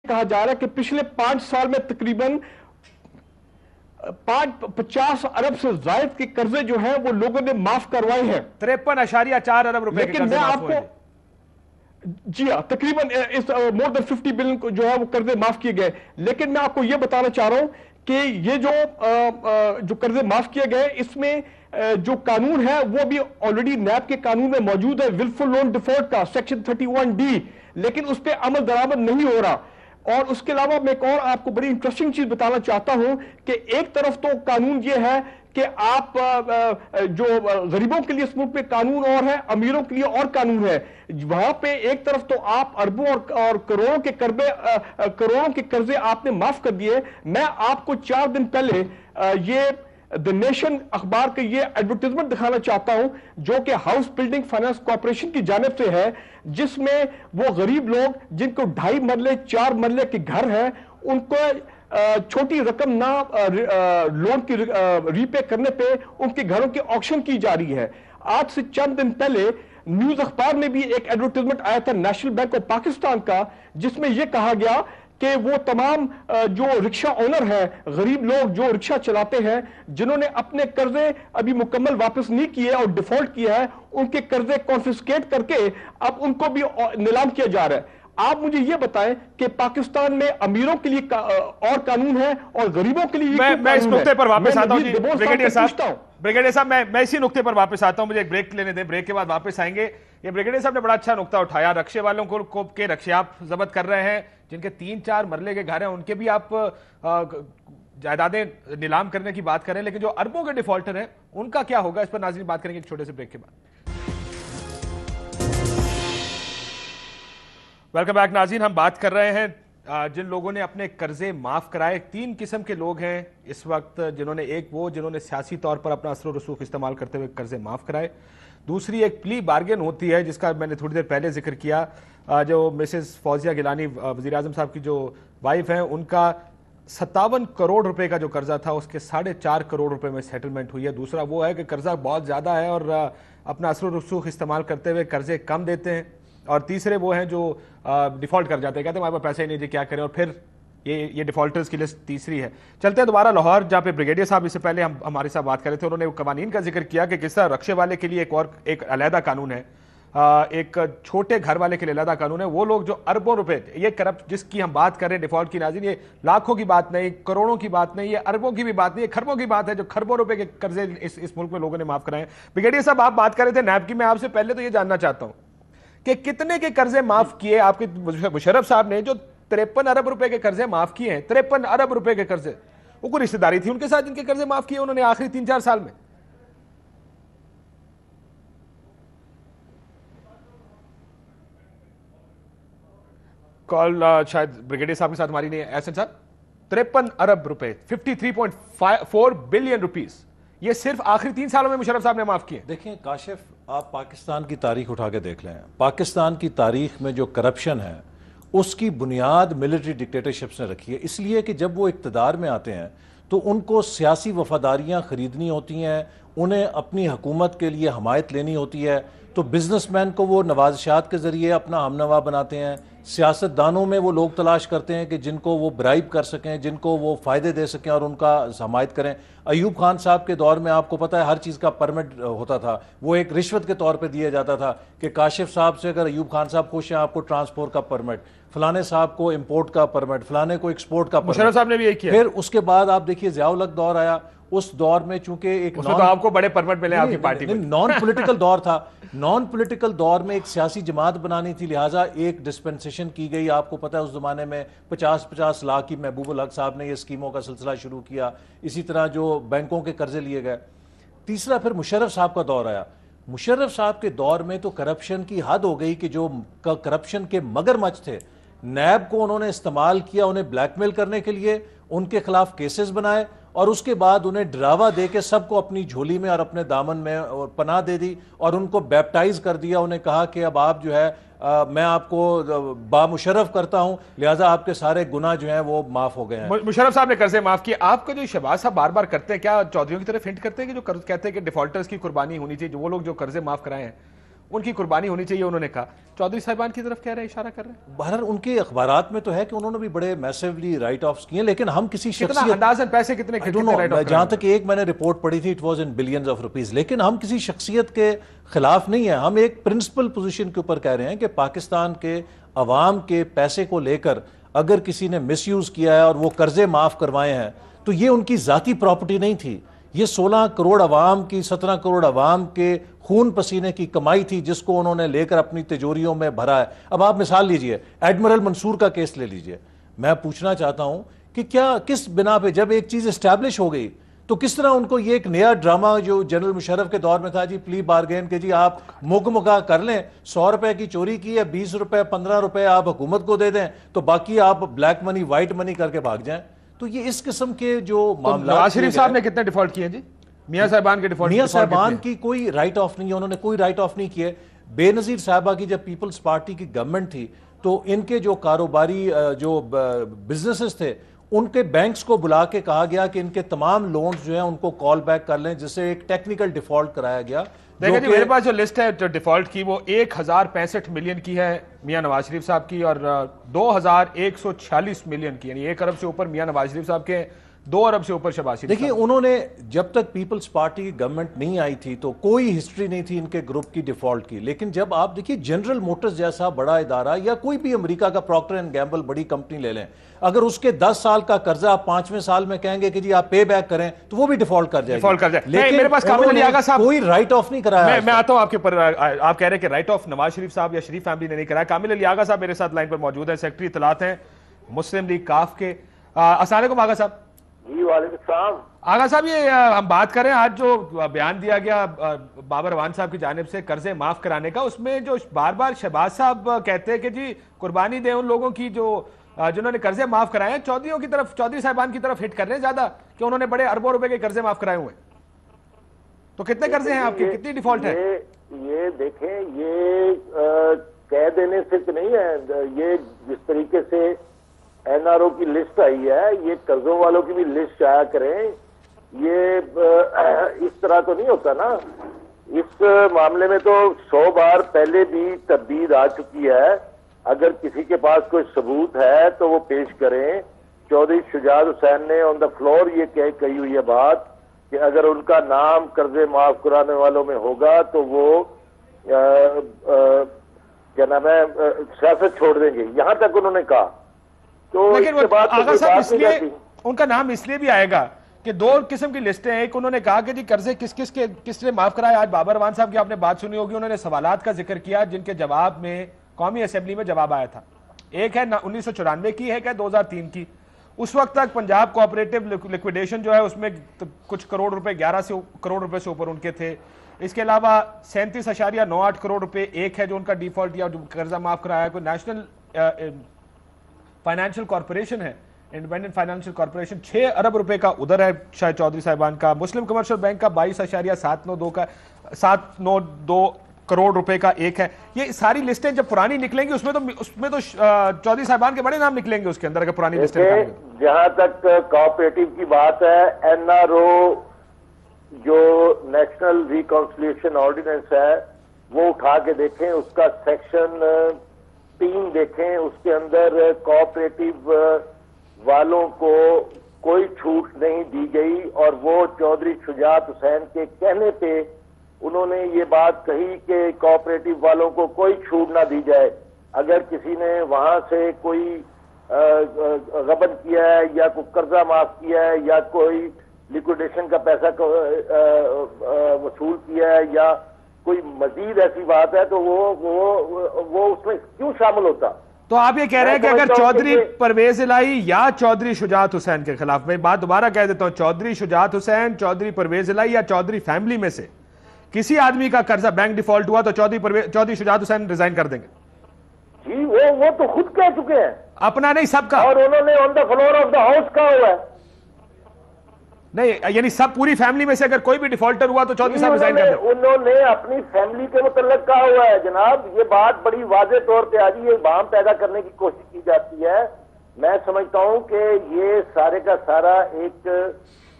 कहा जा रहा है कि पिछले 5 साल में तकरीबन 50 अरब से ज्यादा के कर्जे जो है वो लोगों ने माफ करवाए हैं। 53.4 अरब रुपए के कर्जे माफ हुए। जी हाँ, तकरीबन इस मोर देन 50 बिलियन को जो है वो कर्जे माफ किए गए। लेकिन मैं आपको यह बताना चाह रहा हूं कि ये जो कर्जे माफ किए गए, इसमें जो कानून है वो भी ऑलरेडी नैब के कानून में मौजूद है, विलफुल लोन डिफॉल्ट का सेक्शन 31D, लेकिन उस पर अमल दरामद नहीं हो रहा। और उसके अलावा मैं एक और आपको बड़ी इंटरेस्टिंग चीज बताना चाहता हूं कि एक तरफ तो कानून ये है कि आप जो गरीबों के लिए इस मुल्क में कानून और है, अमीरों के लिए और कानून है। वहां पे एक तरफ तो आप अरबों और करोड़ों के कर्जे आपने माफ कर दिए। मैं आपको 4 दिन पहले ये द नेशन अखबार के ये एडवर्टाइजमेंट दिखाना चाहता हूं जो कि हाउस बिल्डिंग फाइनेंस कॉर्पोरेशन की जानिब से है, जिसमें वो गरीब लोग जिनको 2.5 मरले 4 मरले के घर है, उनको छोटी रकम ना लोन की रीपे करने पे उनके घरों की ऑक्शन की जा रही है। आज से चंद दिन पहले न्यूज अखबार में भी एक एडवर्टाइजमेंट आया था नेशनल बैंक ऑफ पाकिस्तान का, जिसमें यह कहा गया कि वो तमाम जो रिक्शा ओनर है, गरीब लोग जो रिक्शा चलाते हैं, जिन्होंने अपने कर्जे अभी मुकम्मल वापस नहीं किए और डिफॉल्ट किया है, उनके कर्जे कॉन्फिस्केट करके अब उनको भी नीलाम किया जा रहा है। आप मुझे ये बताएं कि पाकिस्तान में अमीरों के लिए और कानून है और गरीबों के लिए मैं इस नुक्ते पर वापस आता हूं ब्रिगेडियर साहब, मैं इसी नुक्ते पर वापस आता हूं। मुझे एक ब्रेक लेने दें, ब्रेक के बाद वापस आएंगे। ये ब्रिगेडियर साहब ने बड़ा अच्छा नुक्ता उठाया, रक्शे वालों को के रक्शे आप जब्त कर रहे हैं, जिनके 3-4 मरले के घर हैं उनके भी आप जायदादें नीलाम करने की बात करें, लेकिन जो अरबों के डिफॉल्टर हैं उनका क्या होगा, इस पर नाज़रीन बात करेंगे एक छोटे से ब्रेक के बाद। वेलकम बैक नाज़रीन, हम बात कर रहे हैं जिन लोगों ने अपने कर्जे माफ कराए। 3 किस्म के लोग हैं इस वक्त, जिन्होंने सियासी तौर पर अपना असर रसूख इस्तेमाल करते हुए कर्जे माफ कराए। दूसरी एक प्ली बार्गेन होती है, जिसका मैंने थोड़ी देर पहले जिक्र किया, जो मिसेस फौजिया गिलानी वज़ीर आज़म साहब की जो वाइफ हैं, उनका 57 करोड़ रुपए का जो कर्जा था उसके 4.5 करोड़ रुपए में सेटलमेंट हुई है। दूसरा वो है कि कर्जा बहुत ज़्यादा है और अपना असर रसूख इस्तेमाल करते हुए कर्जे कम देते हैं। और तीसरे वो हैं जो डिफॉल्ट कर जाते हैं, कहते हैं हमारे पास पैसे ही नहीं, क्या करें। और फिर ये डिफॉल्टर्स की लिस्ट तीसरी है। चलते हैं दोबारा लाहौर, जहाँ पे ब्रिगेडियर साहब इससे पहले हमारे साथ बात कर रहे थे, उन्होंने कवानीन का जिक्र किया कि किस तरह रक्शे वाले के लिए एक अलहदा कानून है, एक छोटे घर वाले के लिए अलहदा कानून है। वो लोग जो अरबों रुपए, ये करप्ट जिसकी हम बात कर रहे हैं डिफॉल्ट की, नाज़रीन ये लाखों की बात नहीं, करोड़ों की बात नहीं, ये अरबों की भी बात नहीं, ये खरबों की बात है, जो खरबों रुपए के कर्जे इस मुल्क में लोगों ने माफ कराए। ब्रिगेडियर साहब आप बात कर रहे थे नैब की, मैं आपसे पहले तो ये जानना चाहता हूं कि कितने के कर्जे माफ किए आपके मुशर्रफ साहब ने, जो 53 अरब रुपए के कर्जे माफ किए हैं। 53 अरब रुपए के कर्जे, वो कोई रिश्तेदारी थी उनके साथ जिनके कर्जे माफ किए उन्होंने आखिरी 3-4 साल में? कॉल शायद ब्रिगेडियर साहब के साथ हमारी नहीं है। एहसन साहब, 53 अरब रुपए, 53.4 बिलियन रुपीस, ये सिर्फ आखिरी 3 सालों में मुशर्रफ साहब ने माफ किए। देखें काशिफ, आप पाकिस्तान की तारीख उठा के देख लें, पाकिस्तान की तारीख में जो करप्शन है उसकी बुनियाद मिलिट्री डिक्टेटरशिप्स ने रखी है। इसलिए कि जब वो इक़्तिदार में आते हैं तो उनको सियासी वफादारियाँ ख़रीदनी होती हैं, उन्हें अपनी हुकूमत के लिए हमायत लेनी होती है, तो बिजनेसमैन को वो नवाज़शात के ज़रिए अपना हमनवा बनाते हैं। सियासतदानों में वो लोग तलाश करते हैं कि जिनको वो ब्राइब कर सकें, जिनको वो फ़ायदे दे सकें और उनका हमायत करें। अयूब खान साहब के दौर में आपको पता है हर चीज़ का परमिट होता था, वो एक रिश्वत के तौर पे दिया जाता था कि काशिफ साहब से अगर अयूब खान साहब खुश हैं आपको ट्रांसपोर्ट का परमिट, फलाने साहब को इंपोर्ट का परमिट, फलाने को एक्सपोर्ट का परमिट। मुशर्रफ साहब ने भी यही किया। फिर उसके बाद आप देखिए ज़ियाउल हक दौर आया, उस दौर में चूंकि एक तो आपको बड़े परमिट मिले आपकी पार्टी में, नॉन पॉलिटिकल दौर था। नॉन पॉलिटिकल दौर में एक सियासी जमात बनानी थी, लिहाजा एक डिस्पेंसेशन की गई। आपको पता है उस जमाने में 50-50 लाख की महबूबुल हक साहब ने ये स्कीमों का सिलसिला शुरू किया। इसी तरह जो बैंकों के कर्जे लिए गए। तीसरा फिर मुशर्रफ साहब का दौर आया। मुशर्रफ साहब के दौर में तो करप्शन की हद हो गई कि जो करप्शन के मगरमच्छ थे, नैब को उन्होंने इस्तेमाल किया उन्हें ब्लैकमेल करने के लिए, उनके खिलाफ केसेस बनाए और उसके बाद उन्हें डरावा दे के सबको अपनी झोली में और अपने दामन में पनाह दे दी और उनको बैप्टाइज कर दिया। उन्हें कहा कि अब आप जो है मैं आपको बामुशर्रफ करता हूं, लिहाजा आपके सारे गुनाह जो हैं वो माफ हो गए हैं। मुशर्रफ साहब ने कर्जे माफ किए। आपका जो शहबाज साहब बार बार करते हैं, क्या चौधरियों की तरफ हिंट करते हैं कि जो कहते हैं कि डिफॉल्टर्स की कुर्बानी होनी चाहिए, जो वो लोग जो कर्जे माफ कराए हैं उनकी कुर्बानी होनी चाहिए, उन्होंने कहा। चौधरी साहिबान की तरफ कह रहे हैं, इशारा कर रहे हैं। बहरहाल उनके अखबारात में तो है कि उन्होंने भी बड़े मैसिवली राइट ऑफ्स किए, लेकिन हम किसी कितना शख्सियत, अंदाजन पैसे कितने राइट ऑफ जहां तक एक मैंने रिपोर्ट पढ़ी थी, it was in billions of rupees, लेकिन हम किसी शख्सियत के खिलाफ नहीं है। हम एक प्रिंसिपल पोजीशन के ऊपर कह रहे हैं कि पाकिस्तान के अवाम के पैसे को लेकर अगर किसी ने मिसयूज किया है और वो कर्जे माफ करवाए हैं तो ये उनकी जाती प्रॉपर्टी नहीं थी, ये 16 करोड़ अवाम की, 17 करोड़ अवाम के खून पसीने की कमाई थी जिसको उन्होंने लेकर अपनी तिजोरियों में भरा है। अब आप मिसाल लीजिए, एडमिरल मंसूर का केस ले लीजिए। मैं पूछना चाहता हूं कि क्या, किस बिना पे जब एक चीज एस्टैब्लिश हो गई तो किस तरह उनको ये एक नया ड्रामा जो जनरल मुशर्रफ के दौर में था, जी प्ली बारगेन के, जी आप मुगमुगा कर लें, 100 रुपए की चोरी की है, 20 रुपए 15 रुपए आप हुकूमत को दे दें तो बाकी आप ब्लैक मनी व्हाइट मनी करके भाग जाएं। तो ये इस किस्म के जो मामला, नवाज शरीफ साहब ने कितने डिफॉल्ट किए जी? मियां साहिबान के डिफॉल्ट, मियां साहिबान की कोई राइट ऑफ नहीं है, उन्होंने कोई राइट ऑफ नहीं किए। बेनजीर साहबा की जब पीपल्स पार्टी की गवर्नमेंट थी तो इनके जो कारोबारी जो बिजनेसेस थे उनके बैंक्स को बुला के कहा गया कि इनके तमाम लोन्स जो हैं उनको कॉल बैक कर लें, जिससे एक टेक्निकल डिफॉल्ट कराया गया। देखिए जी, मेरे पास जो लिस्ट है जो डिफॉल्ट की वो 1065 मिलियन की है मियां नवाज शरीफ साहब की, और 2146 मिलियन की, यानी 1 अरब से ऊपर मियां नवाज शरीफ साहब के, 2 अरब से ऊपर शहबाज शरीफ। देखिए, उन्होंने जब तक पीपल्स पार्टी की गवर्नमेंट नहीं आई थी तो कोई हिस्ट्री नहीं थी इनके ग्रुप की डिफॉल्ट की, लेकिन जब आप देखिए जनरल मोटर्स जैसा बड़ा इदारा या कोई भी अमेरिका का प्रॉक्टर एंड गैम्बल बड़ी कंपनी ले लें, अगर उसके 10 साल का कर्जा आप 5वें साल में कहेंगे कि जी आप पे बैक करें तो वो भी डिफॉल्ट कर जाएगी। डिफॉल्ट कर जाए। लेकिन मेरे पास कामिल अली आगा साहब, कोई राइट ऑफ नहीं कराया। मैं आता हूं आपके ऊपर। आप कह रहे हैं कि राइट ऑफ नवाज शरीफ साहब या शरीफ फैमिली ने नहीं कराया। कामिल अली आगा साहब मेरे साथ लाइन पर मौजूद है, सेक्रेटरी इत्तलात हैं मुस्लिम लीग काफ के। अस्सलाम वालेकुम आगा साहब। जी वालेकुम सलाम। आगा साहब, ये हम बात करें आज जो बयान दिया गया बाबर अवान साहब की जानिब से कर्जे माफ कराने का, उसमें जो बार बार शहबाज साहब कहते हैं कि जी कुर्बानी दें उन लोगों की जो जिन्होंने कर्जे माफ कराए हैं, चौधरियों की तरफ, चौधरी साहिबान की तरफ हिट कर रहे हैं ज्यादा कि उन्होंने बड़े अरबों रुपए के कर्जे माफ कराए हुए। तो कितने कर्जे हैं आपके, कितनी डिफॉल्ट है? ये देखें, ये कह देने से तो नहीं है, ये जिस तरीके से एनआरओ की लिस्ट आई है, ये कर्जों वालों की भी लिस्ट आया करें, ये इस तरह तो नहीं होता ना। इस मामले में तो 100 बार पहले भी तब्दील आ चुकी है। अगर किसी के पास कोई सबूत है तो वो पेश करें। चौधरी शुजात हुसैन ने ऑन द फ्लोर ये कही हुई है बात कि अगर उनका नाम कर्जे माफ कराने वालों में होगा तो वो क्या नाम है, सियासत छोड़ देंगे, यहां तक उन्होंने कहा। तो लेकिन आगा साहब इसलिए उनका नाम इसलिए भी आएगा कि 2 किस्म की लिस्टें हैं। एक उन्होंने कहा कि जी कर्जे किसने माफ कराए। आज बाबर अवान साहब की आपने बात सुनी होगी, उन्होंने सवालात का जिक्र किया जिनके जवाब में कौमी असेंबली में जवाब आया था। एक है 1994 की, है 2003 की। उस वक्त तक पंजाब कोऑपरेटिव लिक्विडेशन जो है उसमें तो कुछ करोड़ रुपए, 11 करोड़ रुपए से ऊपर उनके थे। इसके अलावा 37.98 करोड़ रुपए एक है जो उनका डिफॉल्ट या कर्जा माफ कराया। कोई नेशनल फाइनेंशियल कॉर्पोरेशन है, इंडिपेंडेंट फाइनेंशियल कॉर्पोरेशन, 6 अरब रुपए का उधर है शायद चौधरी साहिबान का। मुस्लिम कमर्शियल बैंक का 22.792 करोड़ रुपए का एक है। ये सारी लिस्टें जब पुरानी निकलेंगी उसमें तो चौधरी साहिबान के बड़े नाम निकलेंगे उसके अंदर, अगर पुरानी लिस्टें निकालेंगे। जहां तक कोऑपरेटिव की बात है, एनआरओ जो नेशनल रिकॉन्सिलिएशन ऑर्डिनेंस है वो उठा के देखें, उसका सेक्शन 3 देखें, उसके अंदर कोऑपरेटिव वालों को कोई छूट नहीं दी गई और वो चौधरी शुजात हुसैन के कहने पे उन्होंने ये बात कही कि कोऑपरेटिव वालों को कोई छूट ना दी जाए। अगर किसी ने वहां से कोई गबन किया है या कोई कर्जा माफ किया है या कोई लिक्विडेशन का पैसा वसूल किया है या कोई मजीद ऐसी बात है तो वो उसमें क्यों शामिल होता? तो आप ये कह रहे हैं कि अगर चौधरी परवेज इलाही या चौधरी शुजात हुसैन के खिलाफ, मैं बात दोबारा कह देता हूं, चौधरी शुजात हुसैन, चौधरी परवेज इलाही या चौधरी फैमिली में से किसी आदमी का कर्जा बैंक डिफॉल्ट हुआ तो चौधरी शुजात हुसैन रिजाइन कर देंगे? जी वो तो खुद कह चुके हैं, अपना नहीं सबका, और उन्होंने on the floor of the house कहा हुआ है। नहीं, यानी सब पूरी फैमिली में से अगर कोई भी डिफॉल्टर हुआ तो चौधरी साहब रिजाइन कर देंगे। उन्होंने अपनी फैमिली के मुतल्लिक कहा हुआ है जनाब। ये बात बड़ी वाज़ेह तौर पे आज ये बाम पैदा करने की कोशिश की जाती है। मैं समझता हूं कि ये सारे का सारा एक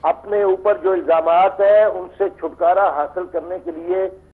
अपने ऊपर जो इल्जामात है उनसे छुटकारा हासिल करने के लिए